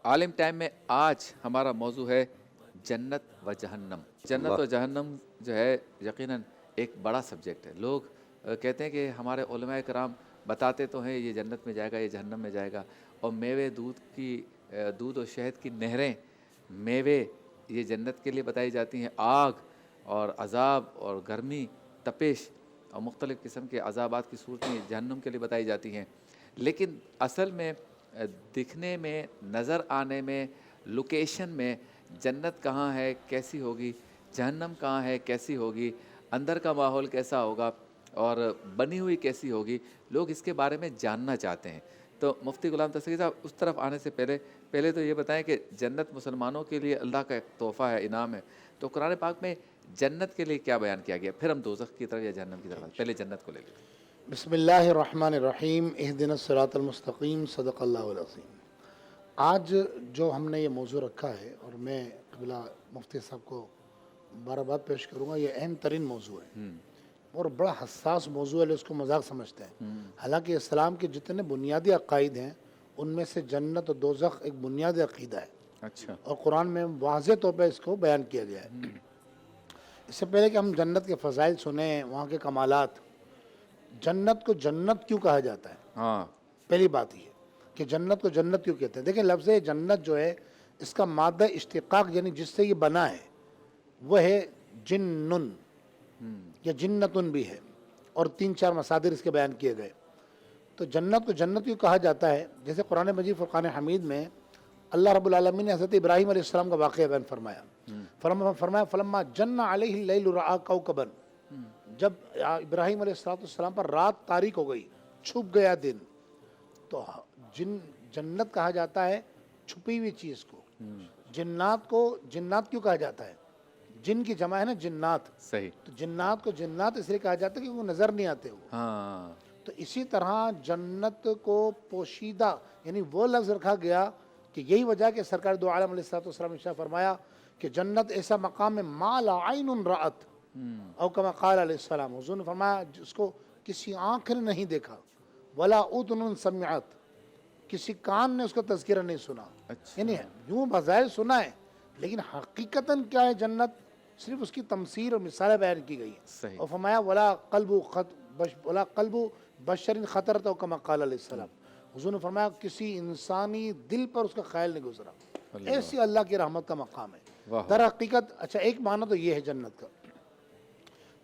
عالم time میں آج ہمارا موضوع ہے جنت و جہنم. جنت و جہنم جو ہے یقیناً ایک بڑا سبجیکٹ ہے. لوگ کہتے ہیں کہ ہمارے علماء کرام بتاتے تو ہیں یہ جنت میں جائے گا یہ جہنم میں جائے گا, اور میوے دودھ و شہد کی نہریں میوے یہ جنت کے لیے بتائی جاتی ہیں. آگ اور عذاب اور گرمی تپش اور مختلف قسم کے عذابات کی صورتیں جہنم کے لیے بتائی جاتی ہیں. لیکن اصل میں دکھنے میں, نظر آنے میں, لوکیشن میں جنت کہاں ہے کیسی ہوگی, جہنم کہاں ہے کیسی ہوگی, اندر کا ماحول کیسا ہوگا اور بنی ہوئی کیسی ہوگی, لوگ اس کے بارے میں جاننا چاہتے ہیں. تو مفتی غلام تسخیر صاحب اس طرف آنے سے پہلے تو یہ بتائیں کہ جنت مسلمانوں کے لیے اللہ کا ایک تحفہ ہے, انعام ہے, تو قرآن پاک میں جنت کے لیے کیا بیان کیا گیا؟ پھر ہم دوزخ کی طرف یا جہنم کی طرف, پہلے جنت کو لے لیں. بسم اللہ الرحمن الرحیم. اہدنا الصراط المستقیم. صدق اللہ العظیم. آج جو ہم نے یہ موضوع رکھا ہے اور میں قبلہ مفتی صاحب کو بار بار پیش کروں گا, یہ اہم ترین موضوع ہے اور بڑا حساس موضوع ہے, اس کو مذاق سمجھتے ہیں. حالانکہ اسلام کے جتنے بنیادی عقائد ہیں ان میں سے جنت اور دوزخ ایک بنیادی عقیدہ ہے. اچھا. اور قرآن میں واضح طور پہ اس کو بیان کیا گیا ہے. اس سے پہلے کہ ہم جنت کے فضائل سنیں, وہاں کے کمالات, جنت کو جنت کیوں کہا جاتا ہے؟ ہاں, پہلی بات یہ کہ جنت کو جنت کیوں کہتے ہیں. دیکھیں لفظ جنت جو ہے اس کا مادہ اشتقاق یعنی جس سے یہ بنا ہے وہ ہے جنن یا جنتن بھی ہے, اور 3-4 مصادر اس کے بیان کیے گئے. تو جنت کو جنت کیوں کہا جاتا ہے؟ جیسے قرآن مجید فرقان حمید میں اللہ رب العالمین نے حضرت ابراہیم علیہ السلام کا واقعہ بیان فرمایا. فرمایا فلما جن علیہ اللیل رأى کوکبا, جب ابراہیم علیہ السلام پر رات تاریک ہو گئی, چھپ گیا دن, تو جنت کہا جاتا ہے چھپی ہوئی چیز کو. جنات کو جنات کیوں کہا جاتا ہے؟ جن کی جمع ہے نا جنات, صحیح. تو جنات کو جنات اس لیے کہا جاتا ہے کہ وہ نظر نہیں آتے وہ. ہاں, تو اسی طرح جنت کو پوشیدہ یعنی وہ لفظ رکھا گیا کہ یہی وجہ کہ سرکار دو عالم علیہ السلام نے فرمایا کہ جنت ایسا مقام ہے ما لا عین رأت او کما قال علیہ السلام. حضور نے فرمایا جس کو کسی آنکھ نے نہیں دیکھا, ولا اذن سمعت, کسی کان نے اس کا تذکرہ نہیں سنا. اچھا. یعنی یوں بظاہر سنا ہے لیکن حقیقتاً کیا ہے جنت, صرف اس کی تمثیل اور مثالیں بیان کی گئی ہیں. صحیح. اور فرمایا ولا قلب بشر خطرت او کما قال علیہ السلام. حضور نے فرمایا کسی انسانی دل پر اس کا خیال نہیں گزرا. ایسی اللہ کی رحمت کا مقام ہے. در حقیقت اچھا ایک معنی تو یہ ہے جنت کا.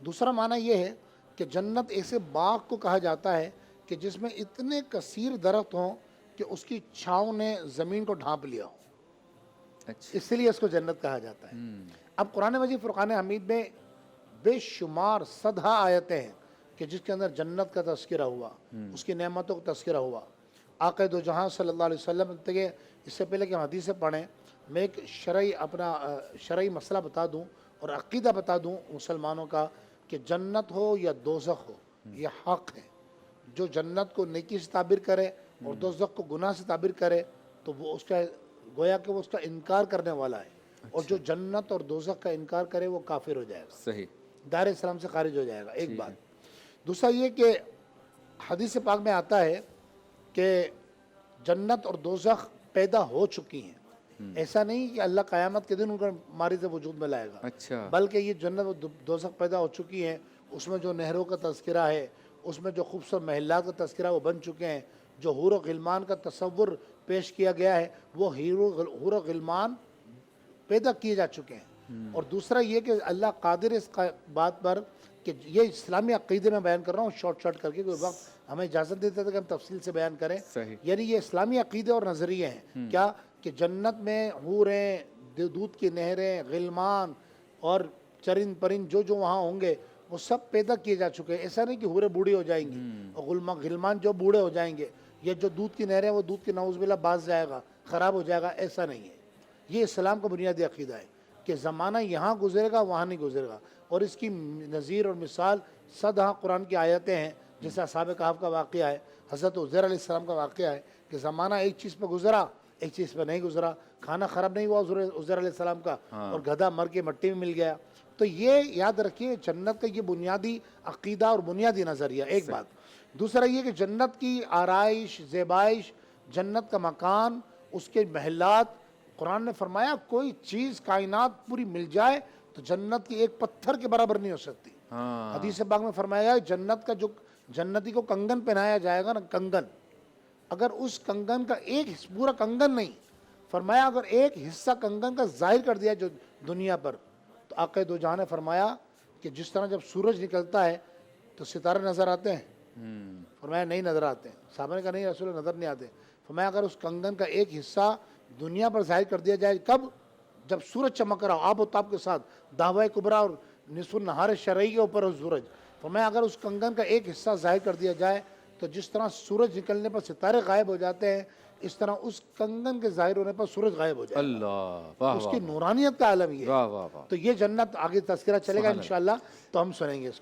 دوسرا معنی یہ ہے کہ جنت ایسے باغ کو کہا جاتا ہے کہ جس میں اتنے کثیر درخت ہوں کہ اس کی چھاؤں نے زمین کو ڈھانپ لیا ہو, اچھا. اس لیے اس کو جنت کہا جاتا ہے. اب قرآن مجید فرقان حمید میں بے شمار صدہا آیتیں ہیں کہ جس کے اندر جنت کا تذکرہ ہوا, اس کی نعمتوں کا تذکرہ ہوا. آقا دو جہاں صلی اللہ علیہ وسلم کے اس سے پہلے کہ ہم حدیثیں پڑھیں, میں ایک شرعی مسئلہ بتا دوں اور عقیدہ بتا دوں مسلمانوں کا کہ جنت ہو یا دوزخ ہو یہ حق ہے. جو جنت کو نیکی سے تعبیر کرے اور دوزخ کو گناہ سے تعبیر کرے تو وہ اس کا گویا کہ وہ اس کا انکار کرنے والا ہے. اور جو جنت اور دوزخ کا انکار کرے وہ کافر ہو جائے گا, صحیح, دار اسلام سے خارج ہو جائے گا. ایک بات. دوسرا یہ کہ حدیث پاک میں آتا ہے کہ جنت اور دوزخ پیدا ہو چکی ہیں. ایسا نہیں کہ اللہ قیامت کے دن ان کو مارد وجود میں لائے گا, اچھا, بلکہ یہ جنت اور دوزخ پیدا ہو چکی ہیں. اس میں جو نہروں کا تذکرہ ہے, اس میں جو خوبصورت محلات کا تذکرہ وہ بن چکے ہیں. جو حور و غلمان کا تصور پیش کیا گیا ہے وہ حور و غلمان پیدا کیے جا چکے ہیں. اور دوسرا یہ کہ اللہ قادر اس بات پر کہ یہ اسلامی عقیدے میں بیان کر رہا ہوں شارٹ کر کے, کوئی وقت ہمیں اجازت دیتا تھا کہ ہم تفصیل سے بیان کریں. صحیح. یعنی یہ اسلامی عقیدے اور نظریے ہیں کیا کہ جنت میں حوریں, دودھ کی نہریں, غلمان اور چرند پرند جو وہاں ہوں گے وہ سب پیدا کیے جا چکے ہیں. ایسا نہیں کہ حوریں بوڑھی ہو جائیں گی اور غلمان جو بوڑھے ہو جائیں گے, یا جو دودھ کی نہریں وہ دودھ کی نعوذ باللہ باز جائے گا, خراب ہو جائے گا. ایسا نہیں ہے. یہ اسلام کا بنیادی عقیدہ ہے کہ زمانہ یہاں گزرے گا وہاں نہیں گزرے گا. اور اس کی نظیر اور مثال صدہا قرآن کی آیتیں ہیں. جیسے اصحاب کہف کا واقعہ ہے, حضرت عزیر علیہ السلام کا واقعہ ہے کہ زمانہ ایک چیز پہ گزرا ایک چیز پہ نہیں گزرا. کھانا خراب نہیں ہوا عزیر علیہ السلام کا, اور گدھا مر کے مٹی میں مل گیا. تو یہ یاد رکھیے جنت کا یہ بنیادی عقیدہ اور بنیادی نظریہ. ایک بات. دوسرا یہ کہ جنت کی آرائش, زیبائش, جنت کا مکان اس کے محلات، قرآن نے فرمایا کوئی چیز کائنات پوری مل جائے تو جنت کی ایک پتھر کے برابر نہیں ہو سکتی. ہاں حدیث پاک میں فرمایا گیا جنت کا جو جنتی کو کنگن پہنایا جائے گا نا، کنگن، اگر اس کنگن کا ایک پورا کنگن نہیں، فرمایا اگر ایک حصہ کنگن کا ظاہر کر دیا جو دنیا پر، تو آقا دو جہاں نے فرمایا کہ جس طرح جب سورج نکلتا ہے تو ستارے نظر آتے ہیں، فرمایا نہیں نظر آتے ہیں. صحابہ نے کہا نہیں رسول اللہ نظر نہیں آتے. فرمایا اگر اس کنگن کا ایک حصہ دنیا پر ظاہر کر دیا جائے، کب؟ جب سورج چمک رہا ہو آب و تاب کے ساتھ، دعوی کبریٰ اور نصف النہار شرعی کے اوپر ہو سورج، فرمایا اگر اس کنگن کا ایک حصہ ظاہر کر دیا جائے تو جس طرح سورج نکلنے پر ستارے غائب ہو جاتے ہیں، اس طرح اس کنگن کے ظاہر ہونے پر سورج غائب ہو جائے. اللہ، واہ اس واہ کی نورانیت کا عالم یہ ہے. واہ واہ واہ. تو یہ جنت آگے تذکرہ چلے گا انشاءاللہ، تو ہم سنیں گے اس کو.